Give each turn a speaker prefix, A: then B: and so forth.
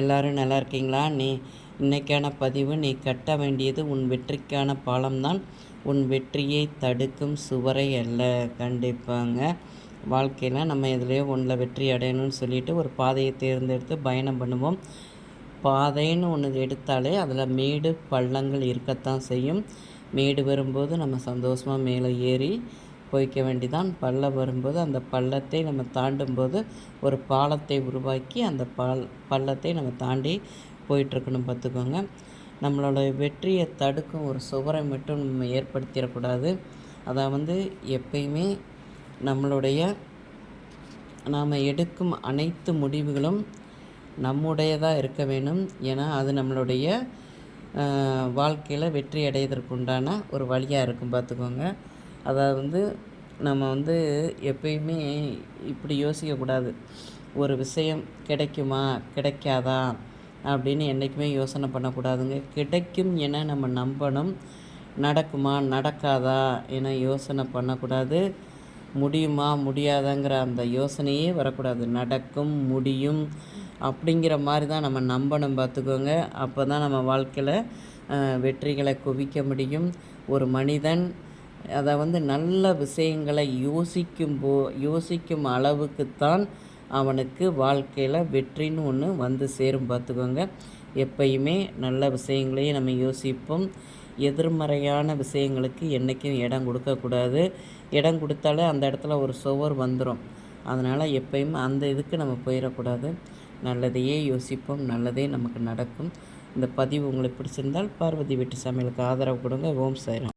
A: எல்லாரும் நல்லா இருக்கீங்களா? இன்னைக்கான பதிவு, நீ கட்ட வேண்டியது உன் வெற்றிக்கான பாலம்தான், உன் வெற்றியை தடுக்கும் சுவரை அல்ல. கண்டிப்பாங்க. வாழ்க்கையில் நம்ம எதுலேயோ ஒன்றில் வெற்றி அடையணும்னு சொல்லிட்டு ஒரு பாதையை தேர்ந்தெடுத்து பயணம் பண்ணுவோம். பாதைன்னு ஒன்று எடுத்தாலே அதில் மேடு பள்ளங்கள் இருக்கத்தான் செய்யும். மேடு வரும்போது நம்ம சந்தோஷமாக மேலே ஏறி போய்க்க வேண்டிதான். பள்ளம் வரும்போது அந்த பள்ளத்தை நம்ம தாண்டும்போது ஒரு பாலத்தை உருவாக்கி அந்த பள்ளத்தை நம்ம தாண்டி போயிட்டுருக்கணும். பார்த்துக்கோங்க. நம்மளோட வெற்றியை தடுக்கும் ஒரு சுவரை மட்டும் நம்ம ஏற்படுத்திடக்கூடாது. அதாவது எப்பயுமே நாம் எடுக்கும் அனைத்து முடிவுகளும் நம்முடையதாக இருக்க வேணும். ஏன்னா அது நம்மளுடைய வாழ்க்கையில் வெற்றி அடைவதற்குண்டான ஒரு வழியாக இருக்கும். பார்த்துக்கோங்க. அதாவது நம்ம எப்பயுமே இப்படி யோசிக்கக்கூடாது. ஒரு விஷயம் கிடைக்குமா கிடைக்காதா அப்படின்னு என்றைக்குமே யோசனை பண்ணக்கூடாதுங்க. கிடைக்கும் என நம்ம நம்பணும். நடக்குமா நடக்காதா என யோசனை பண்ணக்கூடாது. முடியுமா முடியாதாங்கிற அந்த யோசனையே வரக்கூடாது. நடக்கும், முடியும் அப்படிங்கிற மாதிரி தான் நம்ம நம்பணும். பார்த்துக்கோங்க. அப்போ தான் நம்ம வாழ்க்கையில் வெற்றிகளை குவிக்க முடியும். ஒரு மனிதன் அதை நல்ல விஷயங்களை யோசிக்கும் அளவுக்குத்தான் அவனுக்கு வாழ்க்கையில் வெற்றின்னு ஒன்று வந்து சேரும். பார்த்துக்கோங்க. எப்பயுமே நல்ல விஷயங்களையும் நம்ம யோசிப்போம். எதிர்மறையான விஷயங்களுக்கு என்றைக்கும் இடம் கொடுக்கக்கூடாது. இடம் கொடுத்தாலே அந்த இடத்துல ஒரு சுவர் வந்துடும். அதனால் எப்பயும் அந்த இதுக்கு நம்ம போயிடக்கூடாது. நல்லதையே யோசிப்போம், நல்லதே நமக்கு நடக்கும். இந்த பதிவு உங்களுக்கு பிடிச்சிருந்தால் பார்வதி வீட்டு சமையலுக்கு ஆதரவு கொடுங்க. ஓம் சாய்ராம்.